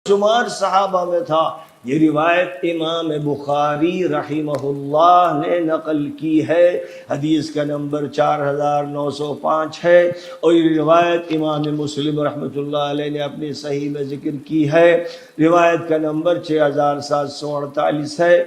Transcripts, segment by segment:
شمار صحابہ میں تھا۔ یہ روایت امام بخاری رحمہ اللہ نے نقل کی ہے، حدیث کا نمبر 4905 ہے، اور یہ روایت امام مسلم رحمۃ اللہ علیہ نے اپنی صحیح میں ذکر کی ہے، روایت کا نمبر 6748 ہے۔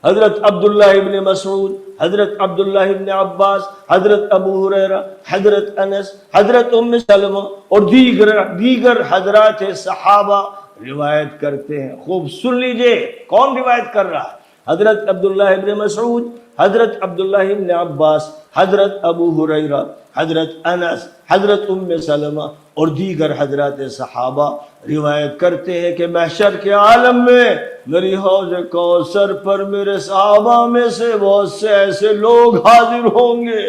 حضرت عبداللہ ابن مسعود، حضرت عبداللہ ابن عباس، حضرت ابو ہریرہ، حضرت انس، حضرت ام سلمہ اور دیگر حضرات صحابہ روایت کرتے ہیں۔ خوب سن لیجئے کون روایت کر رہا ہے؟ حضرت عبداللہ ابن مسعود، حضرت عبداللہ ابن عباس، حضرت ابو ہریرہ، حضرت انس، حضرت ام سلمہ اور دیگر حضرات صحابہ روایت کرتے ہیں کہ محشر کے عالم میں میری حوض کوثر پر میرے صحابہ میں سے بہت سے ایسے لوگ حاضر ہوں گے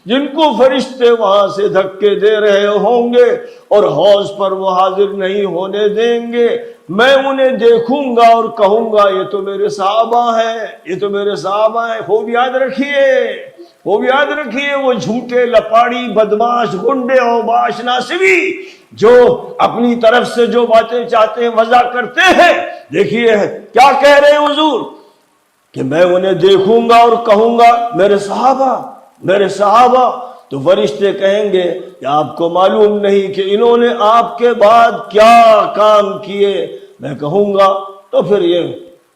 جن کو فرشتے وہاں سے دھکے دے رہے ہوں گے اور حوض پر وہ حاضر نہیں ہونے دیں گے۔ میں انہیں دیکھوں گا اور کہوں گا یہ تو میرے صحابہ ہیں، یہ تو میرے صحابہ ہیں۔ خوب یاد رکھیے، خوب یاد رکھیے، وہ جھوٹے لپاڑی بدماش گنڈے اوباش ناسبی جو اپنی طرف سے جو باتیں چاہتے ہیں وضع کرتے ہیں، دیکھیے کیا کہہ رہے ہیں حضور کہ میں انہیں دیکھوں گا اور کہوں گا میرے صحابہ، میرے صحابہ۔ تو فرشتے کہیں گے کہ آپ کو معلوم نہیں کہ انہوں نے آپ کے بعد کیا کام کیے۔ میں کہوں گا تو پھر یہ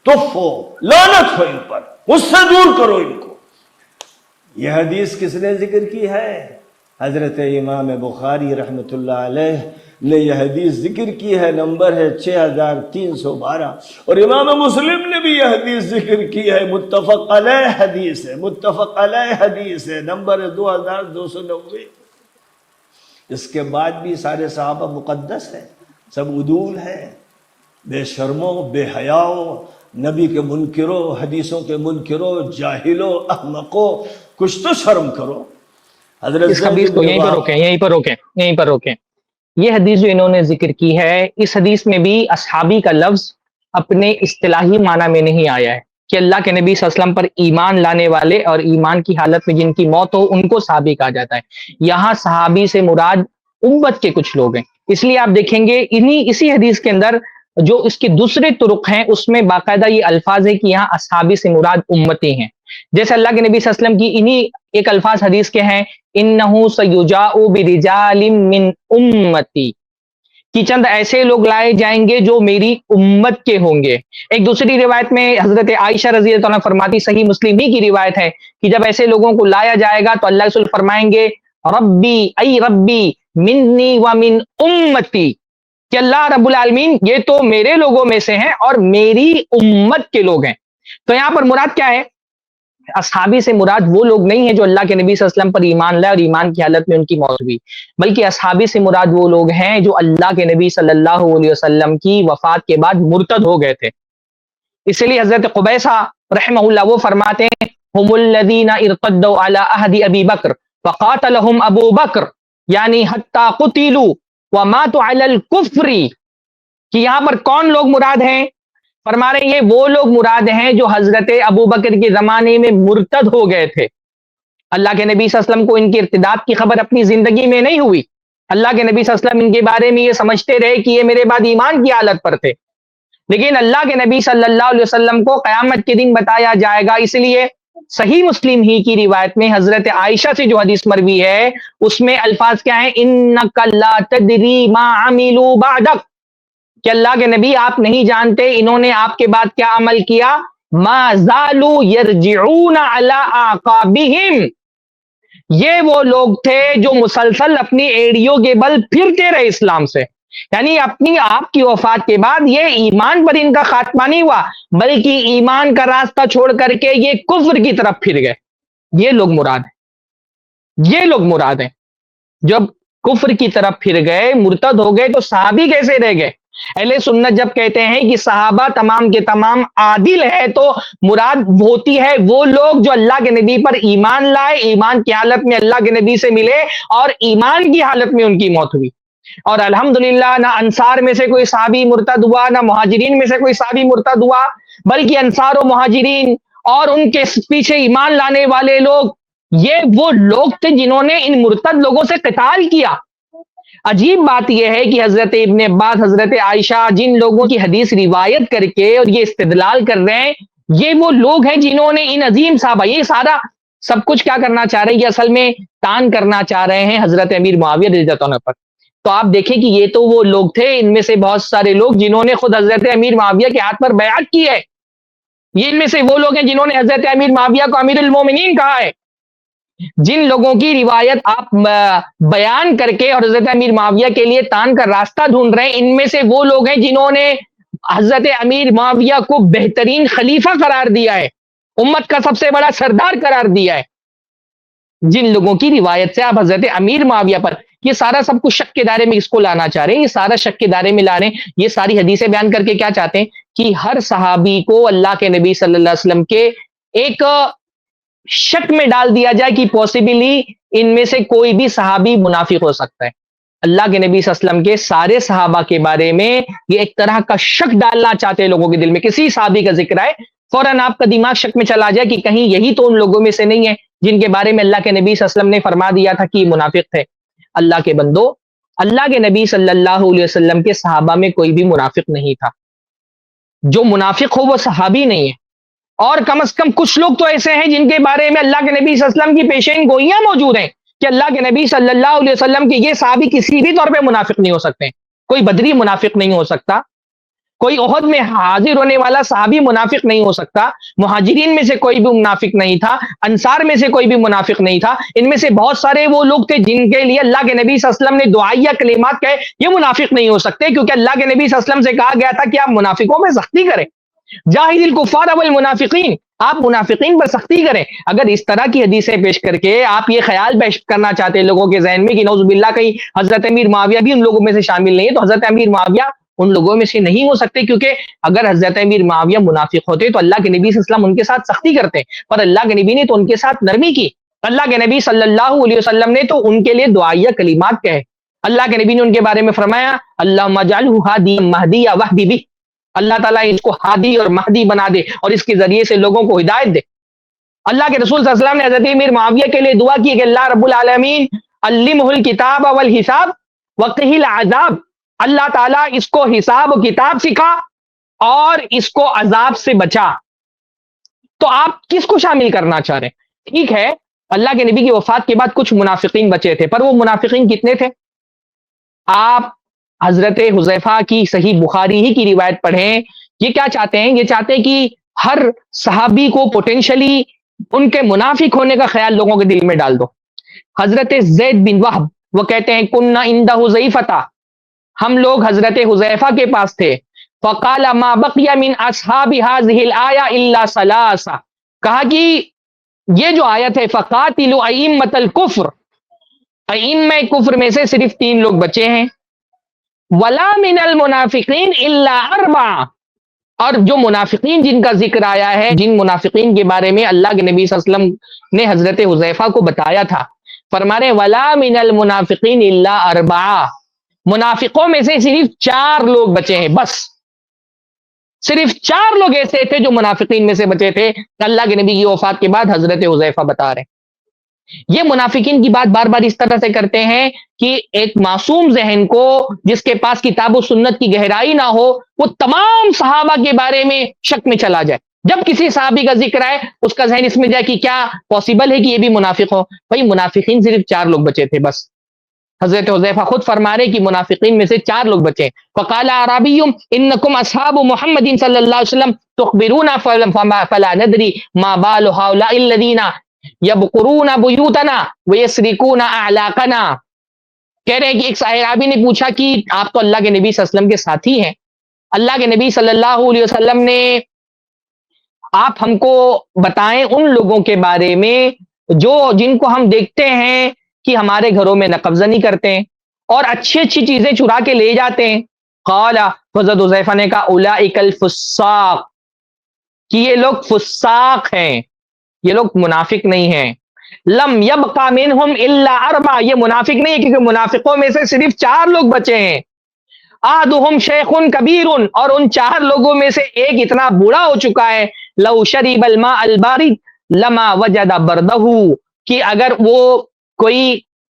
تف ہو، لعنت ہو ان پر، مجھ سے دور کرو ان کو۔ یہ حدیث کس نے ذکر کی ہے؟ حضرت امام بخاری رحمۃ اللہ علیہ نے یہ حدیث ذکر کی ہے، نمبر ہے 6312، اور امام مسلم نے بھی یہ حدیث ذکر کی ہے، متفق علیہ حدیث ہے، متفق علیہ حدیث ہے، نمبر ہے 2290۔ اس کے بعد بھی سارے صحابہ مقدس ہیں، سب عدول ہیں، بے شرموں، بے حیاؤں، نبی کے منکروں، حدیثوں کے منکروں، جاہلوں، احمقوں، کچھ تو شرم کرو۔ حضرت اس حدیث کو یہیں پر روکیں۔ یہ حدیث جو انہوں نے ذکر کی ہے، اس حدیث میں بھی اصحابی کا لفظ اپنے اصطلاحی معنی میں نہیں آیا ہے کہ اللہ کے نبی صلی اللہ علیہ وسلم پر ایمان لانے والے اور ایمان کی حالت میں جن کی موت ہو ان کو صحابی کہا جاتا ہے۔ یہاں صحابی سے مراد امت کے کچھ لوگ ہیں، اس لیے آپ دیکھیں گے اسی حدیث کے اندر جو اس کے دوسرے طرق ہیں اس میں باقاعدہ یہ الفاظ ہے کہ یہاں اصحابی سے مراد امتی ہیں، جیسے اللہ کے نبی صلی اللہ علیہ وسلم کی انہی ایک الفاظ حدیث کے ہیں، انہو سیجاء برجال من امتی، کہ چند ایسے لوگ لائے جائیں گے جو میری امت کے ہوں گے۔ ایک دوسری روایت میں حضرت عائشہ رضی اللہ عنہ فرماتی، صحیح مسلم ہی کی روایت ہے، کہ جب ایسے لوگوں کو لایا جائے گا تو اللہ رسول فرمائیں گے ربی ای ربی منی ومن امتی، کہ اللہ رب العالمین یہ تو میرے لوگوں میں سے ہیں اور میری امت کے لوگ ہیں۔ تو یہاں پر مراد کیا ہے؟ اصحابی سے مراد وہ لوگ نہیں ہیں جو اللہ کے نبی صلی اللہ علیہ وسلم پر ایمان لائے اور ایمان کی حالت میں ان کی موت ہوئی، بلکہ اصحابی سے مراد وہ لوگ ہیں جو اللہ کے نبی صلی اللہ علیہ وسلم کی وفات کے بعد مرتد ہو گئے تھے۔ اس لیے حضرت قبیصہ رحمہ اللہ وہ فرماتے ہیں ہم الذین ارتدوا علی عہد ابی بکر فقاتلہم ابو بکر، یعنی حتی قتلوا وماتوا علی الکفر، کہ یہاں پر کون لوگ مراد ہیں؟ فرما رہے ہیں یہ وہ لوگ مراد ہیں جو حضرت ابو بکر کے زمانے میں مرتد ہو گئے تھے۔ اللہ کے نبی صلی اللہ علیہ وسلم کو ان کی ارتداد کی خبر اپنی زندگی میں نہیں ہوئی، اللہ کے نبی صلی اللہ علیہ وسلم ان کے بارے میں یہ سمجھتے رہے کہ یہ میرے بعد ایمان کی حالت پر تھے، لیکن اللہ کے نبی صلی اللہ علیہ وسلم کو قیامت کے دن بتایا جائے گا۔ اس لیے صحیح مسلم ہی کی روایت میں حضرت عائشہ سے جو حدیث مروی ہے اس میں الفاظ کیا ہیں؟ انک لا تدری ما عملوا بعدک، کہ اللہ کے نبی آپ نہیں جانتے انہوں نے آپ کے بعد کیا عمل کیا۔ ما زالوا یرجعون علی اعقابہم، یہ وہ لوگ تھے جو مسلسل اپنی ایڑیوں کے بل پھرتے رہے اسلام سے، یعنی اپنی آپ کی وفات کے بعد یہ ایمان پر ان کا خاتمہ نہیں ہوا بلکہ ایمان کا راستہ چھوڑ کر کے یہ کفر کی طرف پھر گئے۔ یہ لوگ مراد ہیں، یہ لوگ مراد ہیں۔ جب کفر کی طرف پھر گئے، مرتد ہو گئے، تو صحابی کیسے رہ گئے؟ اہل سنت جب کہتے ہیں کہ صحابہ تمام کے تمام عادل ہے تو مراد ہوتی ہے وہ لوگ جو اللہ کے نبی پر ایمان لائے، ایمان کی حالت میں اللہ کے نبی سے ملے اور ایمان کی حالت میں ان کی موت ہوئی۔ اور الحمدللہ نہ انصار میں سے کوئی صحابی مرتد ہوا، نہ مہاجرین میں سے کوئی صحابی مرتد ہوا، بلکہ انصار و مہاجرین اور ان کے پیچھے ایمان لانے والے لوگ یہ وہ لوگ تھے جنہوں نے ان مرتد لوگوں سے قتال کیا۔ عجیب بات یہ ہے کہ حضرت ابن عباس، حضرت عائشہ، جن لوگوں کی حدیث روایت کر کے اور یہ استدلال کر رہے ہیں، یہ وہ لوگ ہیں جنہوں نے ان عظیم صحابہ، یہ سارا سب کچھ کیا کرنا چاہ رہے ہیں، یہ اصل میں تان کرنا چاہ رہے ہیں حضرت امیر معاویہ رضی اللہ عنہ پر۔ تو آپ دیکھیں کہ یہ تو وہ لوگ تھے، ان میں سے بہت سارے لوگ جنہوں نے خود حضرت امیر معاویہ کے ہاتھ پر بیعت کی ہے، یہ ان میں سے وہ لوگ ہیں جنہوں نے حضرت امیر معاویہ کو امیر المومنین کہا ہے۔ جن لوگوں کی روایت آپ بیان کر کے اور حضرت امیر معاویہ کے لیے تان کا راستہ ڈھونڈ رہے ہیں، ان میں سے وہ لوگ ہیں جنہوں نے حضرت امیر معاویہ کو بہترین خلیفہ قرار دیا ہے، امت کا سب سے بڑا سردار قرار دیا ہے۔ جن لوگوں کی روایت سے آپ حضرت امیر معاویہ پر یہ سارا سب کچھ شک کے دائرے میں اس کو لانا چاہ رہے ہیں، یہ سارا شک کے دائرے میں لا رہے ہیں، یہ ساری حدیثیں بیان کر کے کیا چاہتے ہیں کہ ہر صحابی کو اللہ کے نبی صلی اللہ علیہ وسلم کے ایک شک میں ڈال دیا جائے کہ پاسبلی ان میں سے کوئی بھی صحابی منافق ہو سکتا ہے۔ اللہ کے نبی صلی اللہ علیہ وسلم کے سارے صحابہ کے بارے میں یہ ایک طرح کا شک ڈالنا چاہتے ہیں لوگوں کے دل میں، کسی صحابی کا ذکر آئے فوراً آپ کا دماغ شک میں چلا جائے کہ کہیں یہی تو ان لوگوں میں سے نہیں ہے جن کے بارے میں اللہ کے نبی صلی اللہ علیہ وسلم نے فرما دیا تھا کہ یہ منافق تھے۔ اللہ کے بندو، اللہ کے نبی صلی اللہ علیہ وسلم کے صحابہ میں کوئی بھی منافق نہیں تھا۔ جو منافق ہو وہ صحابی نہیں ہے، اور کم از کم کچھ لوگ تو ایسے ہیں جن کے بارے میں اللہ کے نبی صلی اللہ علیہ وسلم کی پیشین گوئیاں موجود ہیں کہ اللہ کے نبی صلی اللہ علیہ وسلم کے یہ صحابی کسی بھی طور پہ منافق نہیں ہو سکتے۔ کوئی بدری منافق نہیں ہو سکتا، کوئی احد میں حاضر ہونے والا صحابی منافق نہیں ہو سکتا، مہاجرین میں سے کوئی بھی منافق نہیں تھا، انصار میں سے کوئی بھی منافق نہیں تھا، ان میں سے بہت سارے وہ لوگ تھے جن کے لیے اللہ کے نبی صلی اللہ علیہ وسلم نے دعائیہ کلمات کہے، یہ منافق نہیں ہو سکتے، کیونکہ اللہ کے نبی صلی اللہ علیہ وسلم سے کہا گیا تھا کہ آپ منافقوں میں سختی کریں، جاہد الکفار والمنافقین، آپ منافقین پر سختی کریں۔ اگر اس طرح کی حدیثیں پیش کر کے آپ یہ خیال پیش کرنا چاہتے ہیں لوگوں کے ذہن میں کہ نعوذ باللہ کہیں حضرت امیر معاویہ بھی ان لوگوں میں سے شامل نہیں ہے، تو حضرت امیر معاویہ ان لوگوں میں سے نہیں ہو سکتے، کیونکہ اگر حضرت امیر معاویہ منافق ہوتے تو اللہ کے نبی صلی اللہ علیہ وسلم ان کے ساتھ سختی کرتے، پر اللہ کے نبی نے تو ان کے ساتھ نرمی کی۔ اللہ کے نبی صلی اللہ علیہ وسلم نے تو ان کے لیے دعائیہ کلمات کہے۔ اللہ کے نبی نے ان کے بارے میں فرمایا اللہم اجعلہ ہادیا مہدیا واہدی بہ، اللہ تعالیٰ اس کو ہادی اور مہدی بنا دے اور اس کے ذریعے سے لوگوں کو ہدایت دے۔ اللہ کے رسول صلی اللہ علیہ وسلم نے حضرت امیر معاویہ کے لیے دعا کی کہ اللہ رب العالمین علمہ الکتاب والحساب وقہ العذاب، اللہ تعالیٰ اس کو حساب و کتاب سکھا اور اس کو عذاب سے بچا۔ تو آپ کس کو شامل کرنا چاہ رہے ہیں؟ ٹھیک ہے، اللہ کے نبی کی وفات کے بعد کچھ منافقین بچے تھے، پر وہ منافقین کتنے تھے؟ آپ حضرت حذیفہ کی صحیح بخاری ہی کی روایت پڑھیں، یہ کیا چاہتے ہیں؟ یہ چاہتے ہیں کہ ہر صحابی کو پوٹینشلی ان کے منافق ہونے کا خیال لوگوں کے دل میں ڈال دو۔ حضرت زید بن وہب وہ کہتے ہیں کننا عند حذیفہ، ہم لوگ حضرت حذیفہ کے پاس تھے، فقال ما بقی من اصحاب هذه الآیہ الا ثلاثہ، کہا کہ یہ جو آیت ہے فقاتلوا ائمۃ الکفر، ائمہ کفر میں سے صرف 3 لوگ بچے ہیں، ولا من المنافقین الا 4، اور جو منافقین جن کا ذکر آیا ہے، جن منافقین کے بارے میں اللہ کے نبی صلی اللہ علیہ وسلم نے حضرت حذیفہ کو بتایا تھا، فرما رہے ولا من المنافقین الا 4، منافقوں میں سے صرف 4 لوگ بچے ہیں، بس صرف 4 لوگ ایسے تھے جو منافقین میں سے بچے تھے۔ اللہ کے نبی کی وفات کے بعد حضرت حذیفہ بتا رہے ہیں۔ یہ منافقین کی بات بار بار اس طرح سے کرتے ہیں کہ ایک معصوم ذہن کو جس کے پاس کتاب و سنت کی گہرائی نہ ہو، وہ تمام صحابہ کے بارے میں شک میں چلا جائے، جب کسی صحابی کا ذکر آئے اس کا ذہن اس میں جائے کہ کیا پاسبل ہے کہ یہ بھی منافق ہو۔ بھائی منافقین صرف 4 لوگ بچے تھے بس۔ حضرت حذیفہ خود فرما رہے کہ منافقین میں سے 4 لوگ بچے۔ فقال اعرابی انکم اصحاب محمد صلی اللہ علیہ وسلم تخبرونا فلا ندری ما بال هؤلاء الذین یبقرون بیوتنا ویسرقون اعلاقنا، کہہ رہے ہیں کہ ایک صحابی نے پوچھا کہ آپ تو اللہ کے نبی صلی اللہ علیہ وسلم کے ساتھی ہیں، اللہ کے نبی صلی اللہ علیہ وسلم نے آپ ہم کو بتائیں ان لوگوں کے بارے میں جن کو ہم دیکھتے ہیں کہ ہمارے گھروں میں نہ قبضہ نہیں کرتے ہیں اور اچھی اچھی چیزیں چرا کے لے جاتے ہیں۔ قال، حضرت حذیفہ نے کہا اولئک الفساق، کہ یہ لوگ فساق ہیں، یہ لوگ منافق نہیں ہیں۔ لم یبقى منہم الا 4، یہ منافق نہیں ہے کیونکہ منافقوں میں سے صرف 4 لوگ بچے ہیں۔ احدہم شیخ کبیر، اور ان 4 لوگوں میں سے ایک اتنا بوڑھا ہو چکا ہے، لو شرب الماء البارد لما وجد بردہ، کہ اگر وہ کوئی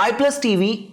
iPlus TV